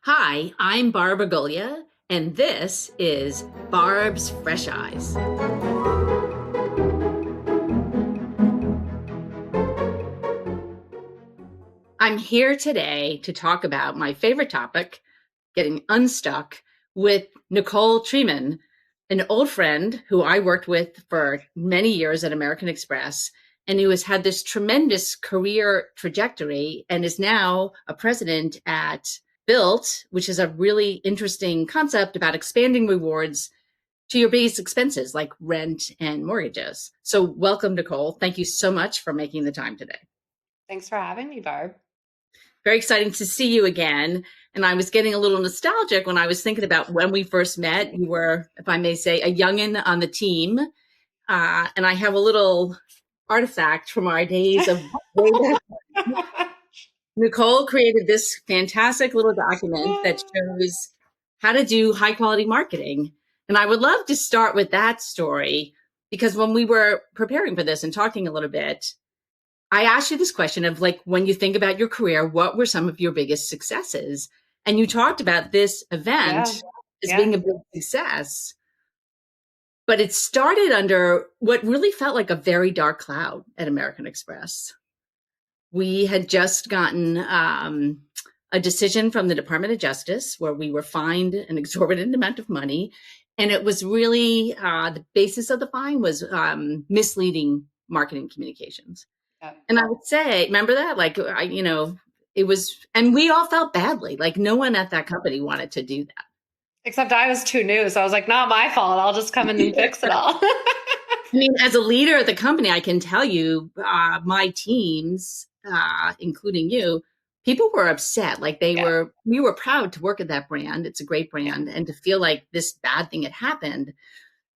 Hi, I'm Barb, and this is Barb's Fresh Eyes. I'm here today to talk about my favorite topic, getting unstuck, with Nicole Treiman, an old friend who I worked with for many years at American Express and who has had this tremendous career trajectory and is now a president at Bilt, which is a really interesting concept about expanding rewards to your base expenses like rent and mortgages. So welcome, Nicole. Thank you so much for making the time today. Thanks for having me, Barb. Very exciting to see you again. And I was getting a little nostalgic when I was thinking about when we first met. You were, if I may say, a youngin' on the team. And I have a little artifact from our days of Nicole created this fantastic little document that shows how to do high quality marketing. And I would love to start with that story because when we were preparing for this and talking a little bit, I asked you this question of like, when you think about your career, what were some of your biggest successes? And you talked about this event Yeah, as yeah, being a big success, but it started under what really felt like a very dark cloud at American Express. We had just gotten a decision from the Department of Justice where we were fined an exorbitant amount of money. And it was really the basis of the fine was misleading marketing communications. yeah. And I would say, remember that? It was, and we all felt badly. Like no one at that company wanted to do Except I was too new, so I was like, not my fault. I'll just come in and fix it that. all. I mean, as a leader at the company, I can tell you, my teams, including you, people were upset. Like Yeah, we were proud to work at that brand. It's a great yeah. brand. And to feel like this bad thing had happened.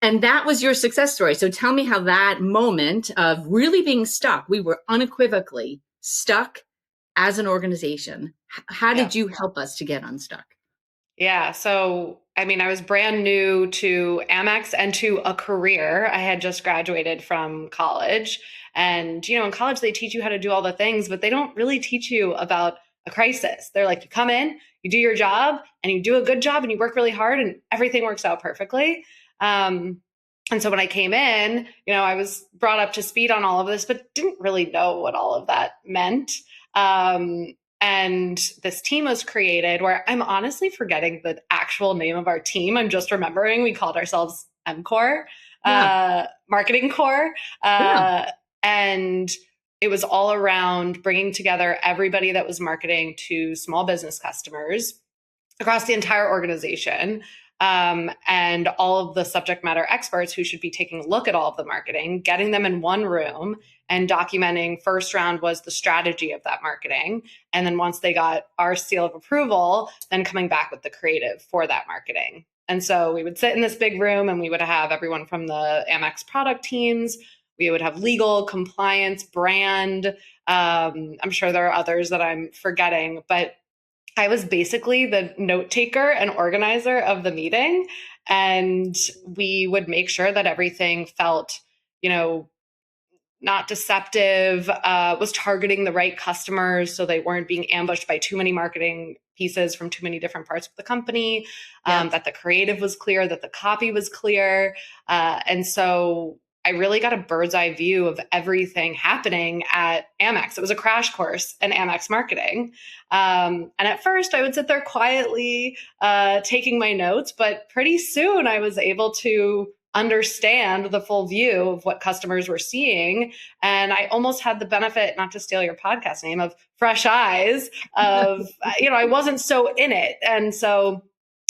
And that was your success story. So tell me how that moment of really being stuck, we were unequivocally stuck as an organization. How Yeah. did you help us to get unstuck? Yeah. So, I mean, I was brand new to Amex and to a career. I had just graduated from college. And, in college, they teach you how to do all the things, but they don't really teach you about a crisis. They're like, you come in, you do your job, and you do a good job, and you work really hard, and everything works out perfectly. Um, and so when I came in, I was brought up to speed on all of this, but didn't really know what all of that meant. Um, and this team was created where I'm honestly forgetting the actual name of our team. I'm just remembering we called ourselves MCore, Yeah. Marketing Core. Yeah. And it was all around bringing together everybody that was marketing to small business customers across the entire organization. And all of the subject matter experts who should be taking a look at all of the marketing, getting them in one room and documenting. First round was the strategy of that marketing. And then once they got our seal of approval, then coming back with the creative for that marketing. And so we would sit in this big room and we would have everyone from the Amex product teams. We would have legal, compliance, brand. I'm sure there are others that I'm forgetting, but I was basically the note taker and organizer of the meeting. And we would make sure that everything felt, you know, not deceptive, was targeting the right customers so they weren't being ambushed by too many marketing pieces from too many different parts of the company, Yeah. that the creative was clear, that the copy was clear. And so I really got a bird's eye view of everything happening at Amex. It was a crash course in Amex marketing. And at first, I would sit there quietly taking my notes, but pretty soon I was able to understand the full view of what customers were seeing. And I almost had the benefit, not to steal your podcast name, of fresh eyes of, I wasn't so in it. And so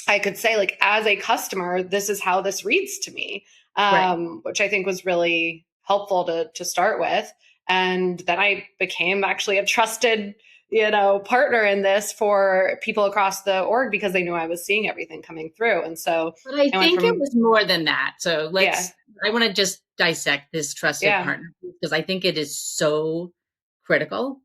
I could say, like, as a customer, this is how this reads to me, Right. which I think was really helpful to start with. And then I became actually a trusted partner in this for people across the org because they knew I was seeing everything coming through. And so But I I went think it from, was more than that. So yeah, I want to just dissect this trusted yeah, partner because I think it is so critical.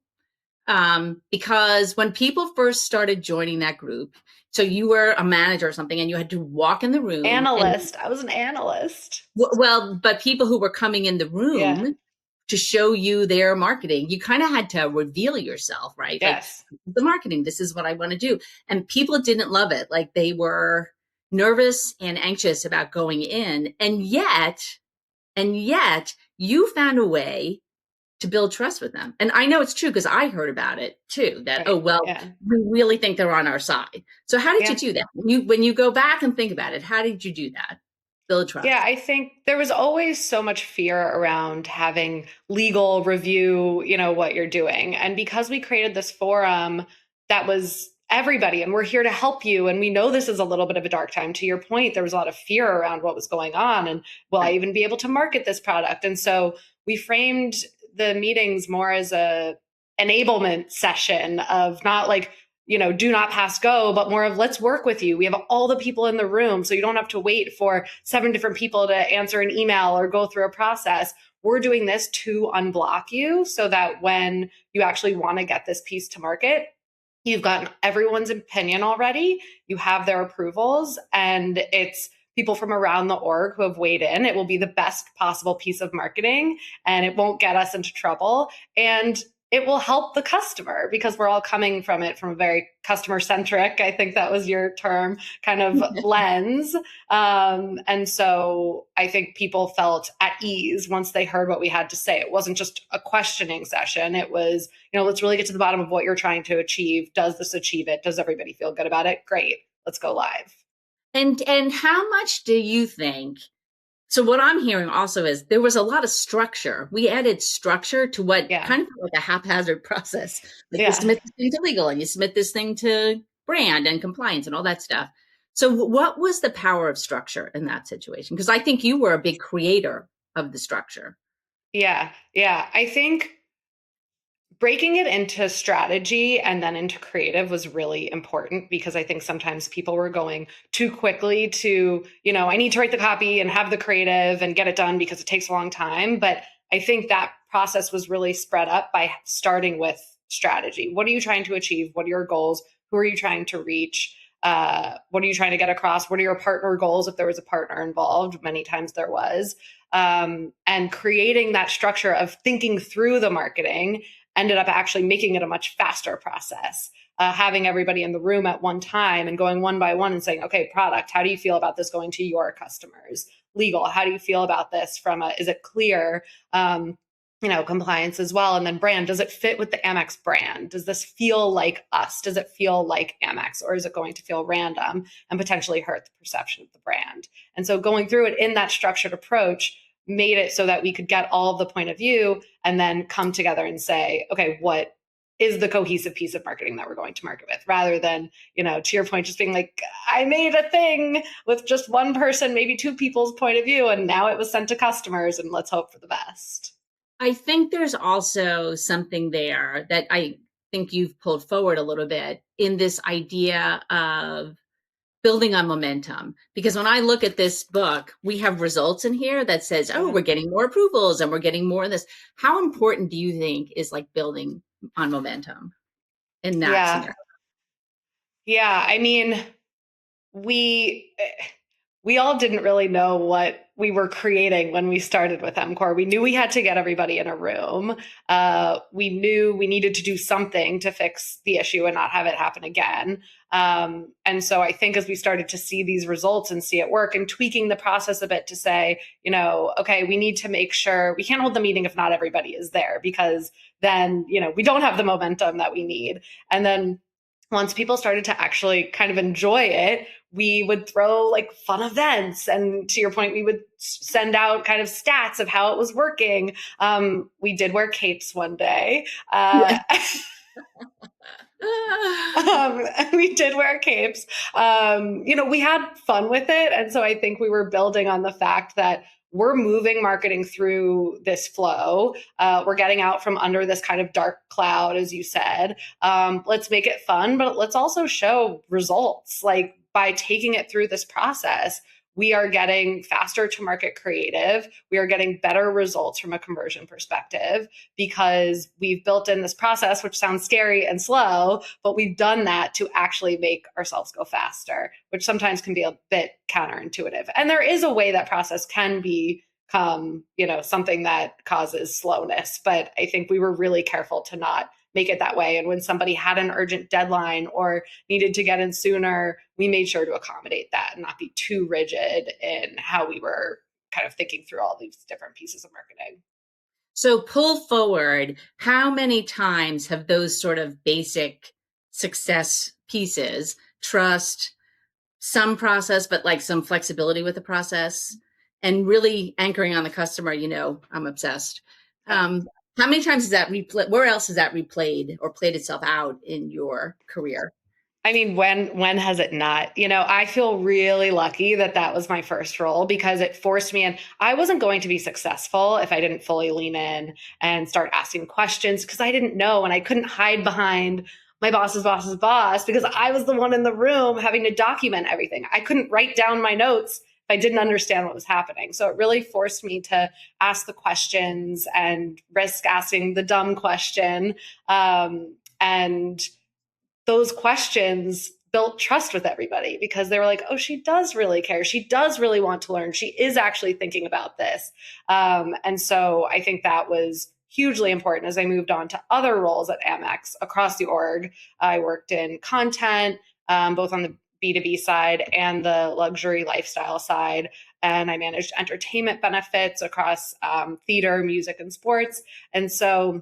Because when people first started joining that group, so you were a manager or something and you had to walk in the room and analyst. I was an analyst. well, but people who were coming in the Yeah, room to show you their marketing. You kind of had to reveal yourself, right? Like Yes. the marketing, this is what I want to do. And people didn't love it. Like they were nervous and anxious about going in. And yet you found a way to build trust with them. And I know it's true because I heard about it too, that, oh, Right. well, Yeah. we really think they're on our side. So how did you Yeah. do that? When you go back and think about it, how did you do that? Build Yeah, trust. I think there was always so much fear around having legal review, what you're doing. And because we created this forum that was everybody and we're here to help you, and we know this is a little bit of a dark time. To your point, there was a lot of fear around what was going on and will I Right. even be able to market this product? And so we framed the meetings more as a enablement session of not like, do not pass go, but more of let's work with you. We have all the people in the room, so you don't have to wait for 7 different people to answer an email or go through a process. We're doing this to unblock you so that when you actually want to get this piece to market, you've gotten everyone's opinion already, you have their approvals, and it's people from around the org who have weighed in. It will be the best possible piece of marketing and it won't get us into trouble. And it will help the customer because we're all coming from it from a very customer centric, I think that was your term, kind of lens. And so I think people felt at ease once they heard what we had to say. It wasn't just a questioning session. It was, let's really get to the bottom of what you're trying to achieve. Does this achieve it? Does everybody feel good about it? Great. Let's go live. And how much do you think? So what I'm hearing also is there was a lot of structure. We added structure to what Yeah. kind of felt like a haphazard process. Like you Yeah. submit this thing to legal and you submit this thing to brand and compliance and all that stuff. So what was the power of structure in that situation? Because I think you were a big creator of the structure. Yeah. Yeah. I think breaking it into strategy and then into creative was really important because I think sometimes people were going too quickly to, I need to write the copy and have the creative and get it done because it takes a long time. But I think that process was really spread up by starting with strategy. What are you trying to achieve? What are your goals? Who are you trying to reach? What are you trying to get across? What are your partner goals? If there was a partner involved, many times there was. And creating that structure of thinking through the marketing ended up actually making it a much faster process. Having everybody in the room at one time and going one by one and saying, okay, product, how do you feel about this going to your customers? Legal, how do you feel about this is it clear? Compliance as well. And then brand, does it fit with the Amex brand? Does this feel like us? Does it feel like Amex, or is it going to feel random and potentially hurt the perception of the brand? And so going through it in that structured approach made it so that we could get all of the point of view and then come together and say, okay, what is the cohesive piece of marketing that we're going to market with, rather than, to your point, just being like, I made a thing with just one person, maybe 2 people's point of view, and now it was sent to customers and let's hope for the best. I think there's also something there that I think you've pulled forward a little bit in this idea of building on momentum. Because when I look at this book, we have results in here that says, oh, we're getting more approvals and we're getting more of this. How important do you think is like building on momentum in that Yeah. scenario? Yeah. I mean, we all didn't really know what we were creating when we started with MCore. We knew we had to get everybody in a room. We knew we needed to do something to fix the issue and not have it happen again. And so I think as we started to see these results and see it work and tweaking the process a bit to say, okay, we need to make sure we can't hold the meeting if not everybody is there, because then, we don't have the momentum that we need. And then once people started to actually kind of enjoy it, we would throw like fun events. And to your point, we would send out kind of stats of how it was working. We did wear capes one day. We did wear capes. We had fun with it. And so I think we were building on the fact that we're moving marketing through this flow. We're getting out from under this kind of dark cloud, as you said. Let's make it fun, but let's also show results. Like by taking it through this process, we are getting faster to market creative. We are getting better results from a conversion perspective because we've built in this process, which sounds scary and slow, but we've done that to actually make ourselves go faster, which sometimes can be a bit counterintuitive. And there is a way that process can be become, something that causes slowness. But I think we were really careful to not make it that way. And when somebody had an urgent deadline or needed to get in sooner, we made sure to accommodate that and not be too rigid in how we were kind of thinking through all these different pieces of marketing. So pull forward, how many times have those sort of basic success pieces, trust, some process, but like some flexibility with the process, and really anchoring on the customer, I'm obsessed. Yeah. How many times is that where else has that replayed or played itself out in your career? I mean, when has it not? I feel really lucky that that was my first role because it forced me in. I wasn't going to be successful if I didn't fully lean in and start asking questions because I didn't know and I couldn't hide behind my boss's boss because I was the one in the room having to document everything. I couldn't write down my notes if I didn't understand what was happening. So it really forced me to ask the questions and risk asking the dumb question. And those questions built trust with everybody because they were like, oh, she does really care. She does really want to learn. She is actually thinking about this. And so I think that was hugely important as I moved on to other roles at Amex across the org. I worked in content, both on the B2B side and the luxury lifestyle side. And I managed entertainment benefits across theater, music, and sports. And so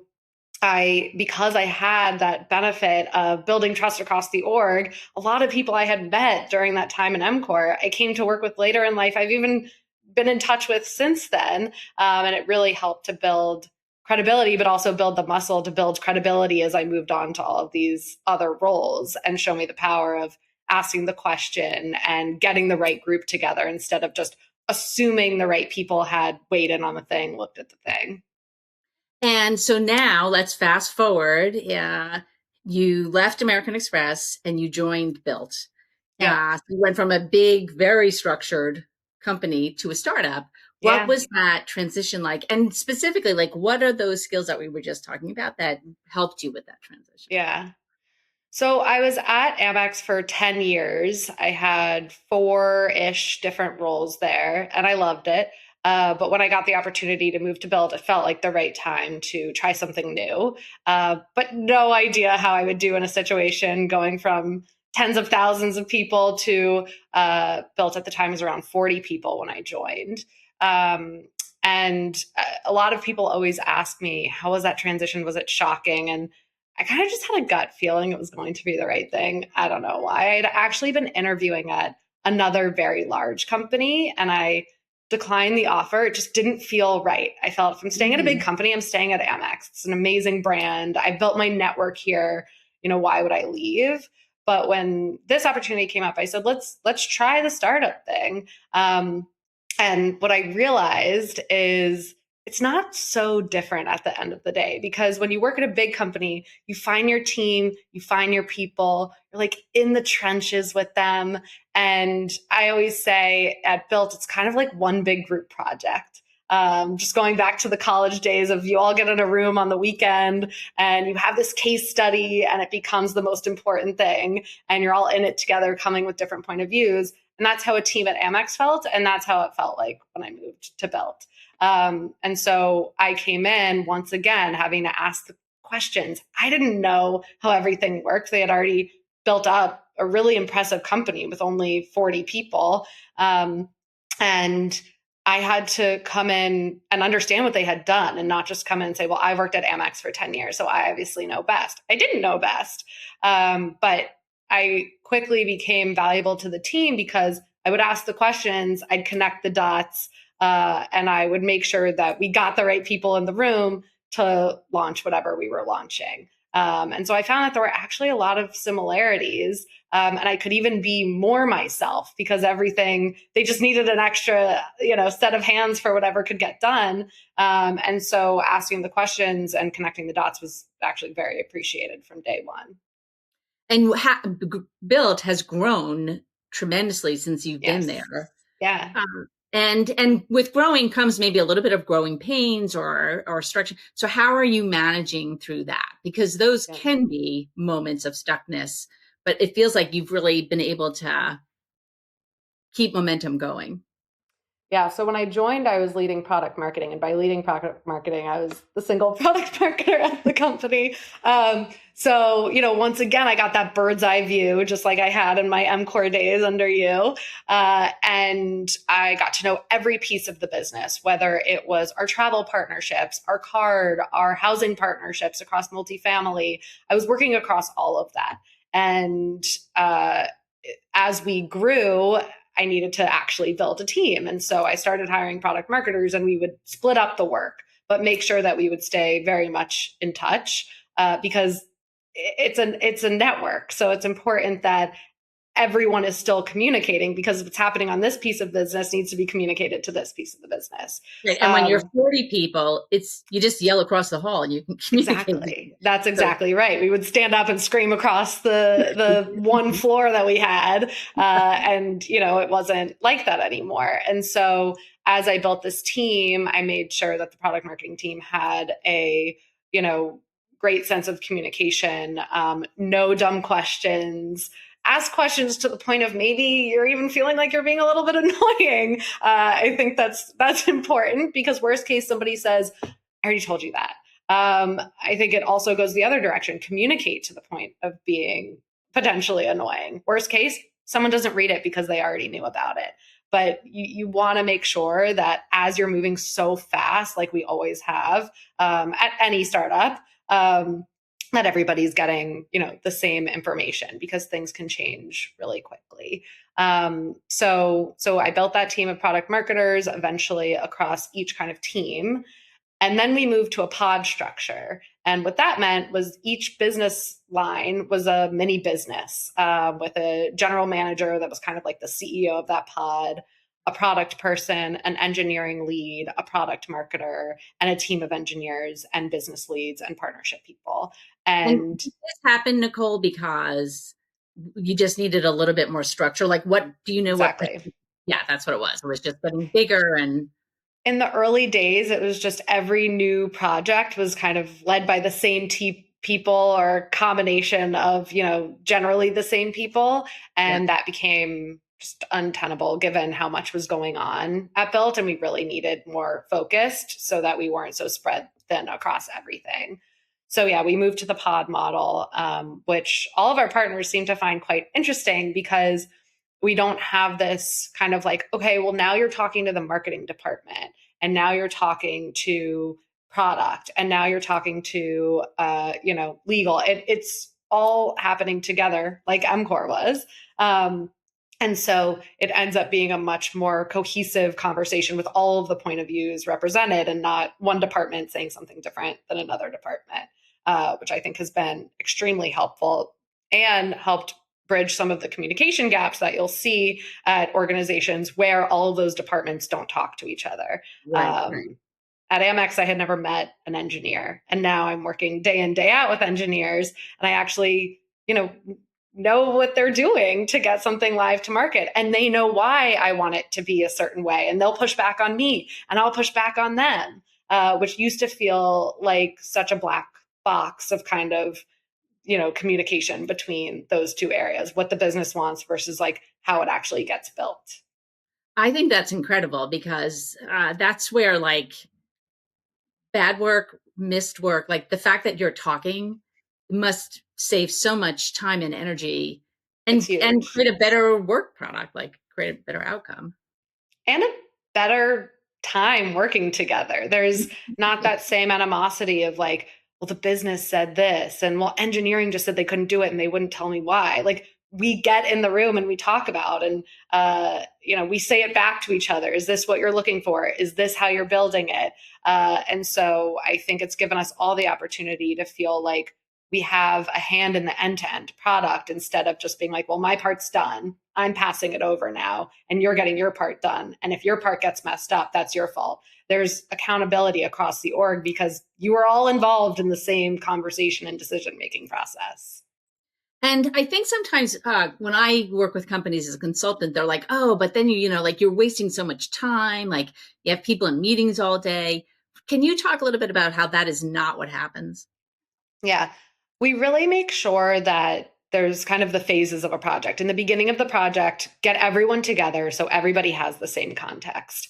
because I had that benefit of building trust across the org, a lot of people I had met during that time in MCOR, I came to work with later in life. I've even been in touch with since then. And it really helped to build credibility, but also build the muscle to build credibility as I moved on to all of these other roles and show me the power of asking the question and getting the right group together instead of just assuming the right people had weighed in on the thing, looked at the thing. And so now let's fast forward. You left American Express and you joined Bilt. Yeah. You went from a big, very structured company to a startup. What Yeah. was that transition like? And specifically, like, what are those skills that we were just talking about that helped you with that transition? Yeah. So I was at Amex for 10 years. I had four-ish different roles there, and I loved it. But when I got the opportunity to move to Build, it felt like the right time to try something new. But no idea how I would do in a situation going from tens of thousands of people to Built at the time was around 40 people when I joined. And a lot of people always ask me, how was that transition? Was it shocking? And I kind of just had a gut feeling it was going to be the right thing. I don't know why. I'd actually been interviewing at another very large company and I declined the offer. It just didn't feel right. I felt if I'm staying at a big company, I'm staying at Amex. It's an amazing brand. I built my network here. Why would I leave? But when this opportunity came up, I said, let's try the startup thing. And what I realized is it's not so different at the end of the day because when you work at a big company, you find your team, you find your people, you're like in the trenches with them. And I always say at Built, it's kind of like one big group project. Just going back to the college days of you all get in a room on the weekend and you have this case study and it becomes the most important thing and you're all in it together coming with different point of views. And that's how a team at Amex felt. And that's how it felt like when I moved to Built. And so I came in once again having to ask the questions. I didn't know how everything worked. They had already built up a really impressive company with only 40 people. And I had to come in and understand what they had done and not just come in and say, well, I've worked at Amex for 10 years, so I obviously know best. I didn't know best. But I quickly became valuable to the team because I would ask the questions, I'd connect the dots, and I would make sure that we got the right people in the room to launch whatever we were launching. And so I found that there were actually a lot of similarities. And I could even be more myself because they just needed an extra, set of hands for whatever could get done. And so asking the questions and connecting the dots was actually very appreciated from day one. And Bilt has grown tremendously since you've been Yes. there. Yeah. And with growing comes maybe a little bit of growing pains or structure. So how are you managing through that? Because those can be moments of stuckness, but it feels like you've really been able to keep momentum going. Yeah, so when I joined, I was leading product marketing, and by leading product marketing, I was the single product marketer at the company. So, once again, I got that bird's eye view, just like I had in my MCore days under you. And I got to know every piece of the business, whether it was our travel partnerships, our card, our housing partnerships across multifamily. I was working across all of that. And as we grew, I needed to actually build a team. And so I started hiring product marketers, and we would split up the work, but make sure that we would stay very much in touch, because it's a network. So it's important that everyone is still communicating, because what's happening on this piece of business needs to be communicated to this piece of the business. Right. And when you're 40 people, you just yell across the hall and you can communicate. Exactly. That's exactly right. We would stand up and scream across the one floor that we had. And, it wasn't like that anymore. And so as I built this team, I made sure that the product marketing team had a, great sense of communication, no dumb questions, ask questions to the point of maybe you're even feeling like you're being a little bit annoying. I think that's important, because worst case, somebody says, I already told you that. I think it also goes the other direction. Communicate to the point of being potentially annoying. Worst case, someone doesn't read it because they already knew about it. But you want to make sure that as you're moving so fast, like we always have at any startup, that everybody's getting, the same information, because things can change really quickly. So I built that team of product marketers eventually across each kind of team. And then we moved to a pod structure. And what that meant was each business line was a mini business, with a general manager that was kind of like the CEO of that pod, a product person, an engineering lead, a product marketer, and a team of engineers and business leads and partnership people. And And did this happened, Nicole, because you just needed a little bit more structure? Like, what do you know? exactly. Yeah, that's what it was. It was just getting bigger. And In the early days, it was just every new project was kind of led by the same people, or combination of, generally the same people. yeah, And that became just untenable given how much was going on at Bilt. And we really needed more focused so that we weren't so spread thin across everything. So yeah, we moved to the pod model, which all of our partners seem to find quite interesting, because we don't have this kind of like, okay, well, now you're talking to the marketing department, and now you're talking to product, and now you're talking to, legal. It's all happening together, like MCore was. And so it ends up being a much more cohesive conversation with all of the point of views represented, and not one department saying something different than another department, which I think has been extremely helpful and helped bridge some of the communication gaps that you'll see at organizations where all of those departments don't talk to each other. right, right. At Amex, I had never met an engineer, and now I'm working day in, day out with engineers, and I actually, know what they're doing to get something live to market, and they know why I want it to be a certain way, and they'll push back on me, and I'll push back on them, which used to feel like such a black box of kind of, communication between those two areas, what the business wants versus like how it actually gets built. I think that's incredible, because that's where, like, bad work, missed work, like the fact that you're talking must save so much time and energy, It's and huge. create a better work product, like create a better outcome. And a better time working together. There's not that same animosity of like, well, the business said this, and well, engineering just said they couldn't do it and they wouldn't tell me why. Like, we get in the room and we talk about, and we say it back to each other. Is this what you're looking for? Is this how you're building it? And so I think it's given us all the opportunity to feel like we have a hand in the end-to-end product, instead of just being like, well, my part's done, I'm passing it over now, and you're getting your part done. And if your part gets messed up, that's your fault. There's accountability across the org, because you are all involved in the same conversation and decision-making process. And I think sometimes when I work with companies as a consultant, they're like, oh, but then like you're wasting so much time. Like, you have people in meetings all day. Can you talk a little bit about how that is not what happens? Yeah. We really make sure that there's kind of the phases of a project. In the beginning of the project, get everyone together so everybody has the same context.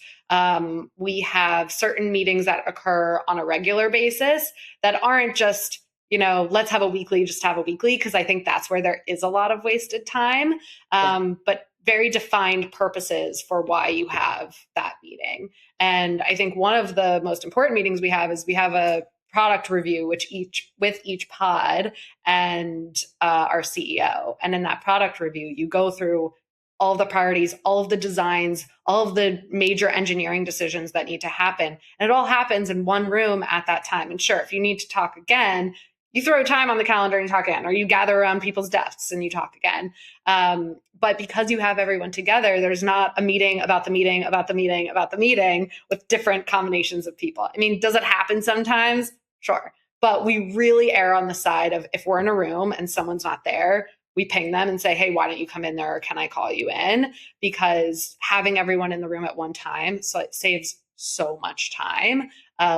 We have certain meetings that occur on a regular basis that aren't just, let's have a weekly, just have a weekly, because I think that's where there is a lot of wasted time, Yeah. but very defined purposes for why you have that meeting. And I think one of the most important meetings we have is we have a product review, with each pod and our CEO. And in that product review, you go through all of the priorities, all of the designs, all of the major engineering decisions that need to happen. And it all happens in one room at that time. And sure, if you need to talk again, you throw time on the calendar and talk again, or you gather around people's desks and you talk again. But because you have everyone together, there's not a meeting about the meeting, about the meeting, about the meeting with different combinations of people. I mean, does it happen sometimes? Sure. But we really err on the side of, if we're in a room and someone's not there, we ping them and say, hey, why don't you come in there? Or can I call you in? Because having everyone in the room at one time, so it saves so much time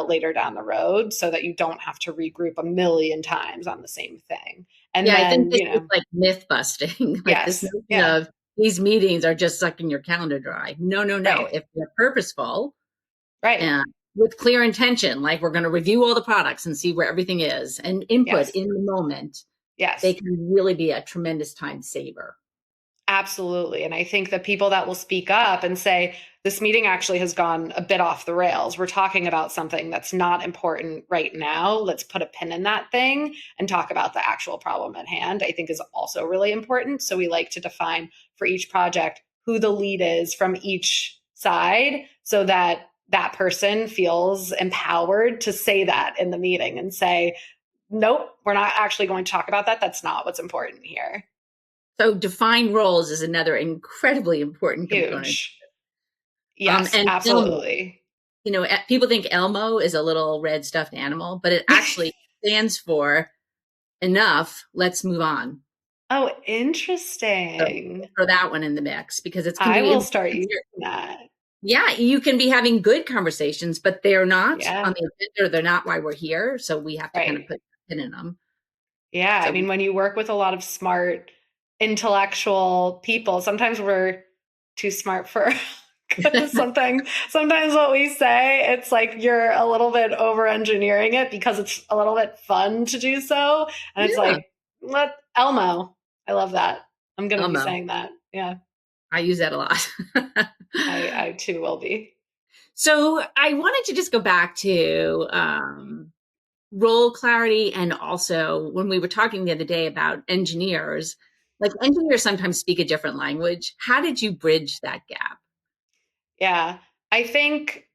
later down the road, so that you don't have to regroup a million times on the same thing. And Yeah, I think then, this is like myth busting, like this yes, notion yeah, of these meetings are just sucking your calendar dry. No, no, no. right, If they're purposeful right, and with clear intention, like we're going to review all the products and see where everything is and input yes, in the moment, they yes. can really be a tremendous time saver. Absolutely. And I think the people that will speak up and say, this meeting actually has gone a bit off the rails. We're talking about something that's not important right now. Let's put a pin in that thing and talk about the actual problem at hand, I think is also really important. So we like to define for each project who the lead is from each side, so that that person feels empowered to say that in the meeting and say, nope, we're not actually going to talk about that. That's not what's important here. So define roles is another incredibly important component. Huge. Yes, And Elmo, absolutely. people think Elmo is a little red stuffed animal, but it actually stands for enough. Let's move on. Oh, So interesting. throw that one in the mix because it can I be will start using that. yeah, you can be having good conversations, but they're not Yeah, on the agenda. They're not why we're here. So we have to kind of right. put a pin in them. Yeah, I So mean, when you work with a lot of smart, intellectual people, sometimes we're too smart for sometimes what we say, it's like you're a little bit over engineering it because it's a little bit fun to do so. And it's yeah, like, let Elmo. I love that. I'm going to be Elmo. saying that. Yeah, I use that a lot. I too will be. So I wanted to just go back to role clarity and also when we were talking the other day about engineers, like engineers sometimes speak a different language. How did you bridge that gap? Yeah. I think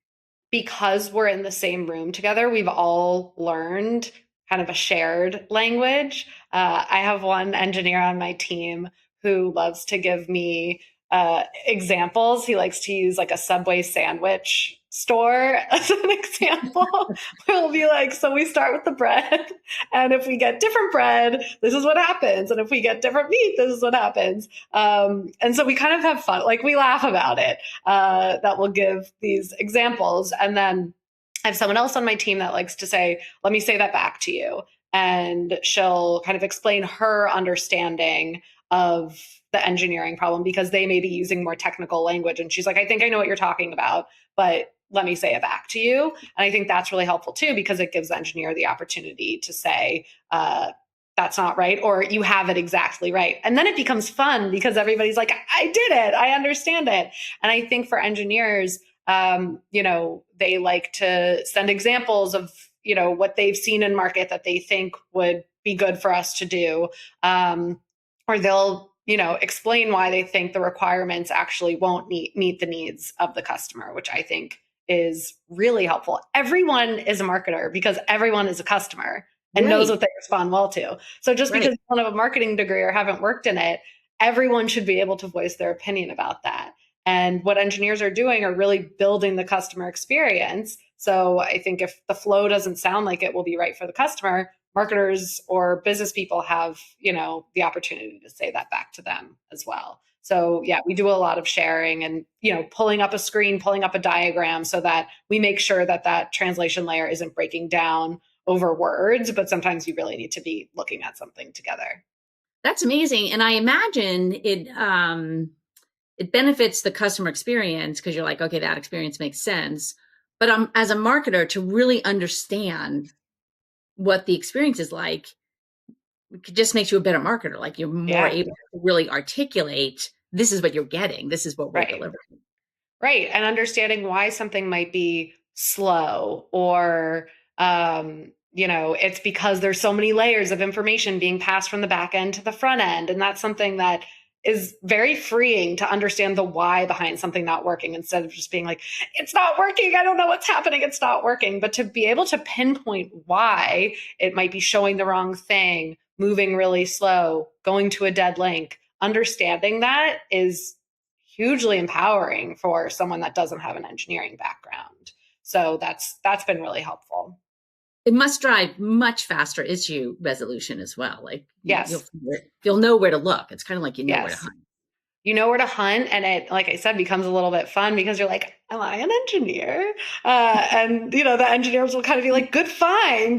because we're in the same room together, we've all learned kind of a shared language. I have one engineer on my team who loves to give me examples. He likes to use like a Subway sandwich store as an example. We'll be like, so we start with the bread, and if we get different bread, this is what happens. And if we get different meat, this is what happens. And so we kind of have fun, like we laugh about it, that will give these examples. And then I have someone else on my team that likes to say, let me say that back to you. And she'll kind of explain her understanding of the engineering problem because they may be using more technical language. And she's like, I think I know what you're talking about, but let me say it back to you. And I think that's really helpful too, because it gives the engineer the opportunity to say, that's not right, or you have it exactly right. And then it becomes fun because everybody's like, I did it, I understand it. And I think for engineers, they like to send examples of, what they've seen in market that they think would be good for us to do. Or they'll, explain why they think the requirements actually won't meet the needs of the customer, which I think is really helpful. Everyone is a marketer because everyone is a customer and knows Right, what they respond well to. So just right. because you don't have a marketing degree or haven't worked in it, everyone should be able to voice their opinion about that. And what engineers are doing are really building the customer experience. So I think if the flow doesn't sound like it will be right for the customer, marketers or business people have, the opportunity to say that back to them as well. So yeah, we do a lot of sharing and, pulling up a screen, pulling up a diagram so that we make sure that that translation layer isn't breaking down over words, but sometimes you really need to be looking at something together. That's amazing. And I imagine it benefits the customer experience because you're like, okay, that experience makes sense. But as a marketer, to really understand what the experience is like, it just makes you a better marketer. Like you're more Yeah, able to really articulate, this is what you're getting, this is what we're right. delivering. Right. And understanding why something might be slow or, it's because there's so many layers of information being passed from the back end to the front end. And that's something that is very freeing to understand the why behind something not working instead of just being like, it's not working. I don't know what's happening. It's not working. But to be able to pinpoint why it might be showing the wrong thing, moving really slow, going to a dead link, understanding that is hugely empowering for someone that doesn't have an engineering background. So that's been really helpful. It must drive much faster issue resolution as well. Like Yes. you'll know where to look. It's kind of like you know where to Yes. hunt. You know where to hunt, and it, like I said, becomes a little bit fun because you're like, am I an engineer? And the engineers will kind of be like, good find,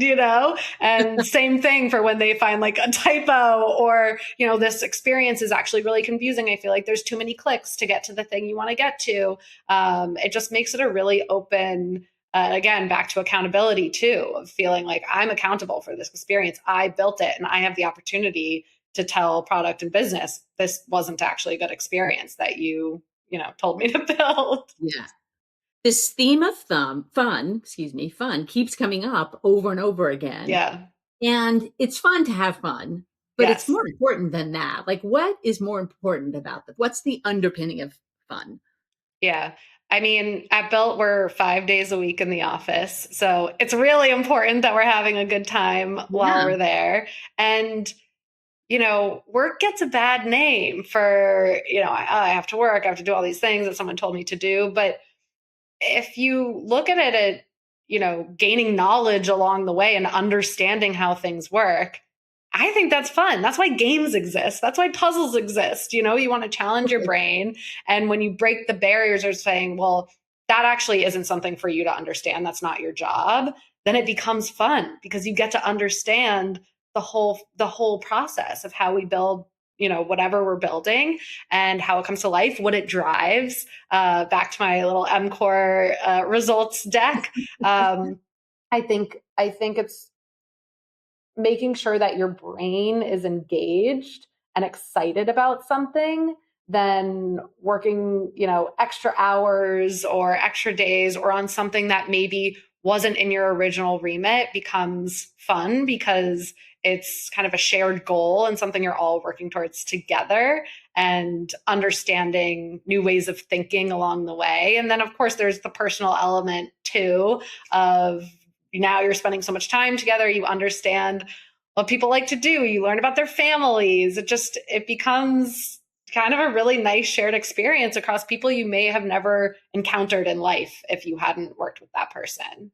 and same thing for when they find like a typo, or this experience is actually really confusing. I feel like there's too many clicks to get to the thing you want to get to. It just makes it a really open, again, back to accountability too, of feeling like I'm accountable for this experience. I built it and I have the opportunity to tell product and business, this wasn't actually a good experience that told me to build. Yeah. This theme of fun keeps coming up over and over again. Yeah. And it's fun to have fun, but it's Yes. more important than that. Like, what is more important about what's the underpinning of fun? Yeah. I mean, at Bilt, we're 5 days a week in the office. So it's really important that we're having a good time while Yeah. we're there. And, work gets a bad name for, I have to work, I have to do all these things that someone told me to do. But if you look at it at, gaining knowledge along the way and understanding how things work, I think that's fun. That's why games exist. That's why puzzles exist. You want to challenge your brain. And when you break the barriers of saying, well, that actually isn't something for you to understand, that's not your job, then it becomes fun because you get to understand the whole process of how we build whatever we're building and how it comes to life, what it drives. Back to my little MCore results deck. I think it's making sure that your brain is engaged and excited about something than working, extra hours or extra days or on something that maybe wasn't in your original remit becomes fun because it's kind of a shared goal and something you're all working towards together and understanding new ways of thinking along the way. And then, of course, there's the personal element too of now you're spending so much time together, you understand what people like to do, you learn about their families. It becomes kind of a really nice shared experience across people you may have never encountered in life if you hadn't worked with that person.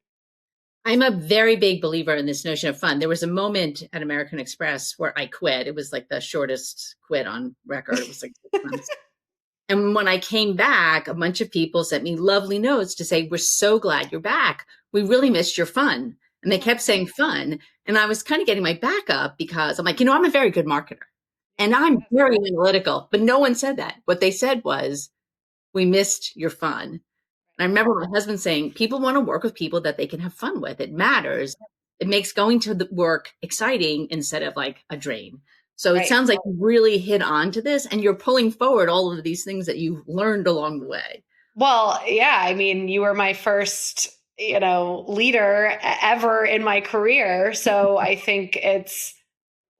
I'm a very big believer in this notion of fun. There was a moment at American Express where I quit. It was like the shortest quit on record. It was like 6 months. And when I came back, a bunch of people sent me lovely notes to say, we're so glad you're back. We really missed your fun. And they kept saying fun. And I was kind of getting my back up because I'm like, I'm a very good marketer and I'm very analytical, but no one said that. What they said was, we missed your fun. And I remember my husband saying, people want to work with people that they can have fun with. It matters. It makes going to the work exciting instead of like a drain. So it Right. sounds like you really hit on to this and you're pulling forward all of these things that you've learned along the way. Well, yeah, I mean, you were my first, leader ever in my career. So I think it's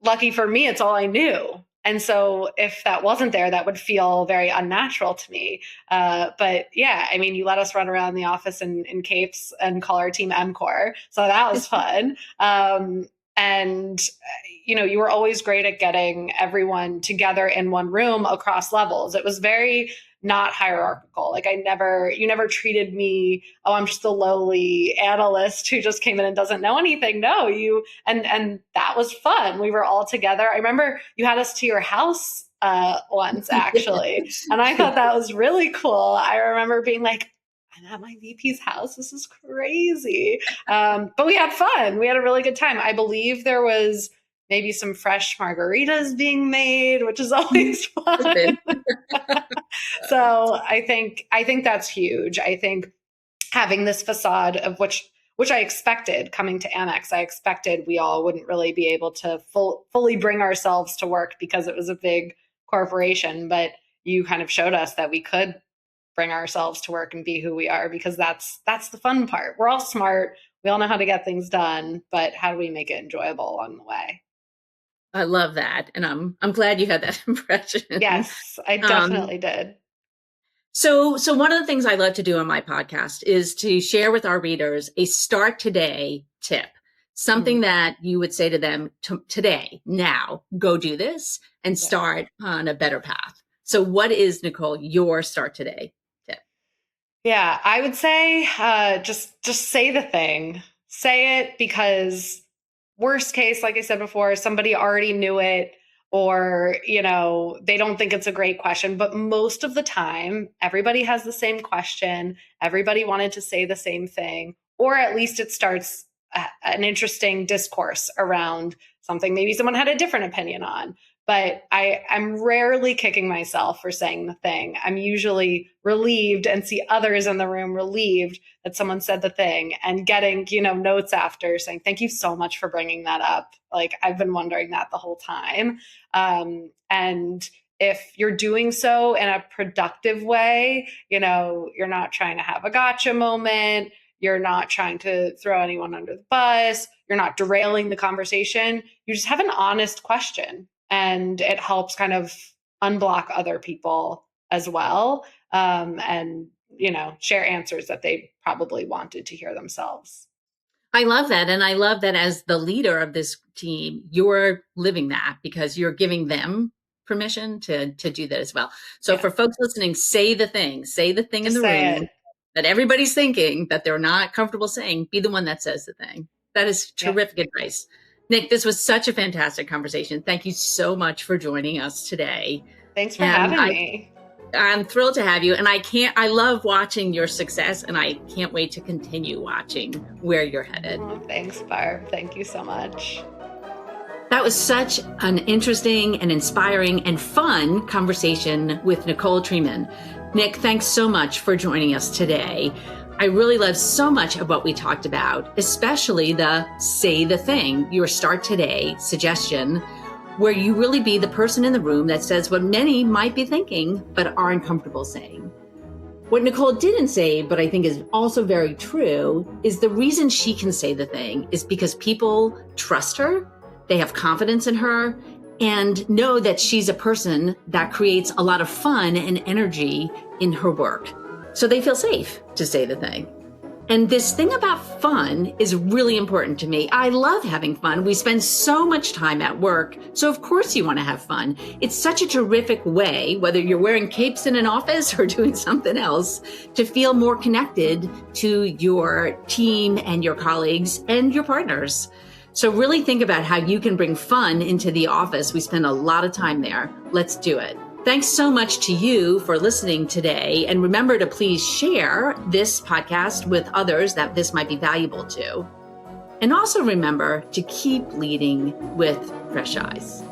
lucky for me, it's all I knew. And so if that wasn't there, that would feel very unnatural to me. But yeah, I mean, you let us run around the office in capes and call our team MCore. So that was fun. And you were always great at getting everyone together in one room across levels. It was very not hierarchical. Like you never treated me, oh, I'm just a lowly analyst who just came in and doesn't know anything. No, and that was fun. We were all together. I remember you had us to your house once actually, and I thought that was really cool. I remember being like, I'm at my VP's house. This is crazy. But we had fun. We had a really good time. I believe there was maybe some fresh margaritas being made, which is always fun. So I think that's huge. I think having this facade of which I expected coming to Amex. I expected we all wouldn't really be able to fully bring ourselves to work because it was a big corporation, but you kind of showed us that we could bring ourselves to work and be who we are, because that's the fun part. We're all smart. We all know how to get things done, but how do we make it enjoyable along the way? I love that. And I'm glad you had that impression. Yes, I Um, definitely did. so one of the things I love to do on my podcast is to share with our readers a start today tip, something Mhm. that you would say to them today, now, go do this and Yeah. start on a better path. So what is, Nicole, your start today tip? Yeah, I would say just say the thing. Say it, because worst case, like I said before, somebody already knew it, or they don't think it's a great question. But most of the time, everybody has the same question. Everybody wanted to say the same thing, or at least it starts an interesting discourse around something maybe someone had a different opinion on. But I'm rarely kicking myself for saying the thing. I'm usually relieved and see others in the room relieved that someone said the thing, and getting, notes after saying, thank you so much for bringing that up. Like, I've been wondering that the whole time. And if you're doing so in a productive way, you're not trying to have a gotcha moment. You're not trying to throw anyone under the bus. You're not derailing the conversation. You just have an honest question, and it helps kind of unblock other people as well, and share answers that they probably wanted to hear themselves. I love that. And I love that as the leader of this team, you're living that because you're giving them permission to do that as well. So Yeah, for folks listening, say the thing in just the say room it. that everybody's thinking that they're not comfortable saying, be the one that says the thing. That is Yeah, terrific advice. Nick, this was such a fantastic conversation. Thank you so much for joining us today. thanks for And having me. I'm thrilled to have you. And I love watching your success, and I can't wait to continue watching where you're headed. Oh, thanks, Barb. Thank you so much. That was such an interesting and inspiring and fun conversation with Nicole Treiman. Nick, thanks so much for joining us today. I really love so much of what we talked about, especially the say the thing, your start today suggestion, where you really be the person in the room that says what many might be thinking but aren't comfortable saying. What Nicole didn't say, but I think is also very true, is the reason she can say the thing is because people trust her, they have confidence in her, and know that she's a person that creates a lot of fun and energy in her work. So they feel safe to say the thing. And this thing about fun is really important to me. I love having fun. We spend so much time at work. So of course you want to have fun. It's such a terrific way, whether you're wearing capes in an office or doing something else, to feel more connected to your team and your colleagues and your partners. So really think about how you can bring fun into the office. We spend a lot of time there. Let's do it. Thanks so much to you for listening today. And remember to please share this podcast with others that this might be valuable to. And also remember to keep leading with fresh eyes.